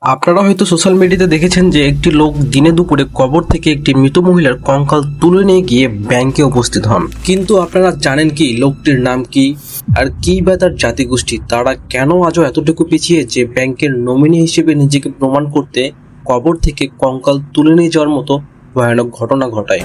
আপনারা হয়তো সোশ্যাল মিডিয়াতে দেখেছেন যে একটি লোক দিনে দুপুরে কবর থেকে একটি মৃত মহিলার কঙ্কাল তুলে নিয়ে গিয়ে ব্যাংকে উপস্থিত হন। কিন্তু আপনারা জানেন কি লোকটির নাম কি আর কি বা তার জাতিগোষ্ঠী? তারা কেন আজও এতটুকু পিছিয়ে যে ব্যাংকের নমিনি হিসেবে নিজেকে প্রমাণ করতে কবর থেকে কঙ্কাল তুলে নিয়ে যাওয়ার মতো ভয়ানক ঘটনা ঘটায়?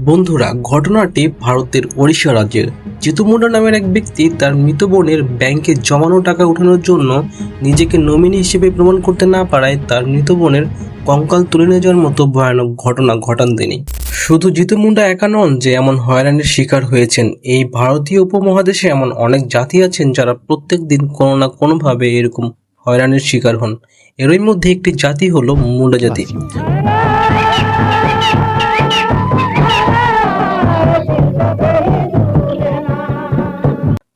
বন্ধুরা, ঘটনাটি ভারতের ওড়িশা রাজ্যের। জিতু মুন্ডা নামের এক ব্যক্তি তার মৃত বোনের ব্যাংকে জমানো টাকা উঠানোর জন্য নিজেকে নমিনি হিসেবে প্রমাণ করতে না পারায় তার মৃত বোনের কঙ্কাল তুলে নিয়ে যাওয়ার মতো ভয়ানক ঘটনা ঘটান তিনি। শুধু জিতু মুন্ডা একা নন যে এমন হয়রানির শিকার হয়েছেন। এই ভারতীয় উপমহাদেশে এমন অনেক জাতি আছেন যারা প্রত্যেক দিন কোনো না কোনোভাবে এরকম হয়রানির শিকার হন। এরই মধ্যে একটি জাতি হলো মুন্ডা জাতি।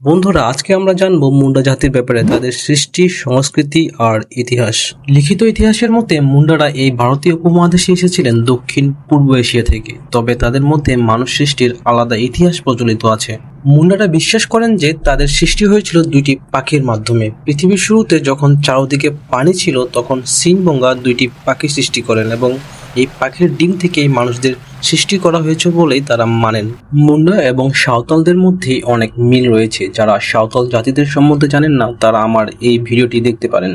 বন্ধুরা, আজকে আমরা জানবো মুন্ডা জাতির ব্যাপারে, তাদের সৃষ্টি, সংস্কৃতি আর ইতিহাস। লিখিত ইতিহাসের মতে মুন্ডারা এই ভারতীয় উপমহাদেশে এসেছিলেন দক্ষিণ পূর্ব এশিয়া থেকে। তবে তাদের মধ্যে মানুষ সৃষ্টির আলাদা ইতিহাস প্রচলিত আছে। মুন্ডারা বিশ্বাস করেন যে তাদের সৃষ্টি হয়েছিল দুইটি পাখির মাধ্যমে। পৃথিবীর শুরুতে যখন চারদিকে পানি ছিল তখন সিংবঙ্গা দুইটি পাখি সৃষ্টি করেন এবং এই পাখির ডিম থেকেই মানুষদের সৃষ্টি করা হয়েছে বলেই তারা মানেন। মুন্ডা এবং সাঁওতালদের মধ্যে অনেক মিল রয়েছে। যারা সাঁওতাল জাতিদের সম্বন্ধে জানেন না তারা আমার এই ভিডিওটি দেখতে পারেন।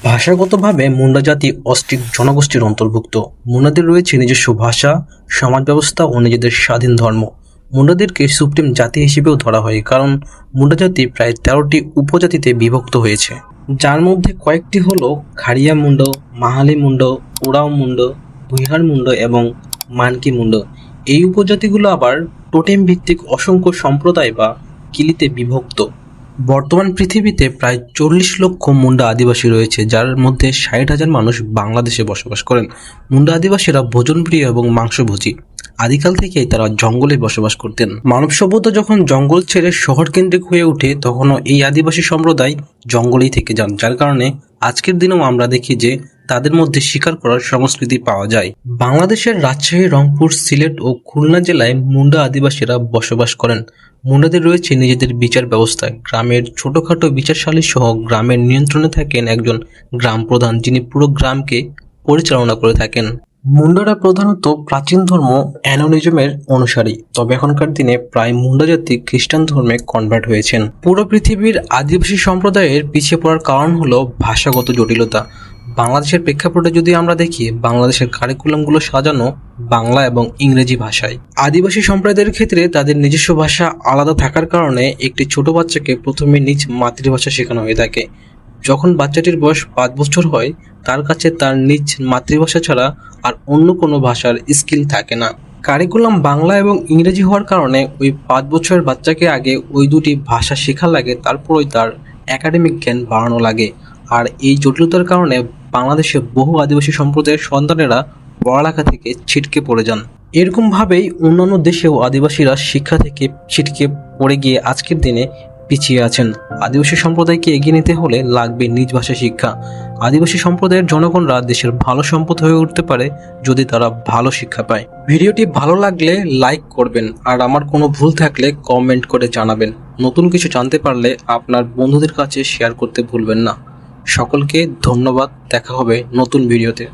ভাষাগতভাবে মুন্ডা জাতি অস্ট্রিক জনগোষ্ঠীর অন্তর্ভুক্ত। মুন্ডাদের রয়েছে নিজস্ব ভাষা, সমাজ ব্যবস্থা ও নিজেদের স্বাধীন ধর্ম। মুন্ডাদেরকে সুপ্রিম জাতি হিসেবেও ধরা হয়, কারণ মুন্ডা জাতি প্রায় 13টি উপজাতিতে বিভক্ত হয়েছে, যার মধ্যে কয়েকটি হলো খাড়িয়া মুন্ডা, মাহালি মুন্ডা, ওরাও মুন্ডা, বিহার মুন্ডা এবং মানকি মুন্ডা। এই উপজাতিগুলো আবার টোটেম ভিত্তিক অসংখ্য সম্প্রদায় বা কিলিতে বিভক্ত। বর্তমান পৃথিবীতে প্রায় 40 লক্ষ মুন্ডা আদিবাসী রয়েছে, যার মধ্যে 60,000 মানুষ বাংলাদেশে বসবাস করেন। মুন্ডা আদিবাসীরা ভোজনপ্রিয় এবং মাংসভোজী। আদিকাল থেকেই তারা জঙ্গলে বসবাস করতেন। মানব সভ্যতা যখন জঙ্গল ছেড়ে শহর কেন্দ্রিক হয়ে ওঠে তখনও এই আদিবাসী সম্প্রদায় জঙ্গলেই থেকে যান, যার কারণে আজকের দিনেও আমরা দেখি যে তাদের মধ্যে শিকার করার সংস্কৃতি পাওয়া যায়। বাংলাদেশের রাজশাহী, রংপুর, সিলেট ও খুলনা জেলায় মুন্ডা আদিবাসীরা বসবাস করেন। মুন্ডাদের রয়েছে নিজেদের বিচার ব্যবস্থা। গ্রামের ছোটখাটো বিচারশালী সহ গ্রামের নিয়ন্ত্রণে থাকেন একজন গ্রাম প্রধান, যিনি পুরো গ্রামকে পরিচালনা করে থাকেন। মুন্ডারা প্রধানত প্রাচীন ধর্ম অ্যানোনিজমের অনুসারী, তবে এখনকার দিনে প্রায় মুন্ডা জাতি খ্রিস্টান ধর্মে কনভার্ট হয়েছেন। পুরো পৃথিবীর আদিবাসী সম্প্রদায়ের পিছিয়ে পড়ার কারণ হলো ভাষাগত জটিলতা। বাংলাদেশের প্রেক্ষাপটে যদি আমরা দেখি, বাংলাদেশের কারিকুলামগুলো সাজানো বাংলা এবং ইংরেজি ভাষায়। আদিবাসী সম্প্রদায়ের ক্ষেত্রে তাদের নিজস্ব ভাষা আলাদা থাকার কারণে একটি ছোট বাচ্চাকে প্রথমে নিজ মাতৃভাষা শেখানো হয়ে থাকে। যখন বাচ্চাটির বয়স 5 বছর হয় তার কাছে তার নিজ মাতৃভাষা ছাড়া আর অন্য কোনো ভাষার স্কিল থাকে না। কারিকুলাম বাংলা এবং ইংরেজি হওয়ার কারণে ওই 5 বছরের বাচ্চাকে আগে ওই দুটি ভাষা শেখা লাগে, তারপরই তার একাডেমিক জ্ঞান বাড়ানো লাগে। আর এই জটিলতার কারণে বাংলাদেশে বহু আদিবাসী সম্প্রদায়ের সন্তানেরা পড়ালেখা থেকে ছিটকে পড়ে যান। এরকমভাবেই অন্যান্য দেশেও আদিবাসীরা শিক্ষা থেকে ছিটকে পড়ে গিয়ে আজকের দিনে পিছিয়ে আছেন। আদিবাসী সম্প্রদায়কে এগিয়ে নিতে হলে লাগবে নিজ ভাষা শিক্ষা। আদিবাসী সম্প্রদায়ের জনগণরা দেশের ভালো সম্পদ হয়ে উঠতে পারে যদি তারা ভালো শিক্ষা পায়। ভিডিওটি ভালো লাগলে লাইক করবেন, আর আমার কোনো ভুল থাকলে কমেন্ট করে জানাবেন। নতুন কিছু জানতে পারলে আপনার বন্ধুদের কাছে শেয়ার করতে ভুলবেন না। সকলকে ধন্যবাদ। দেখা হবে নতুন ভিডিওতে।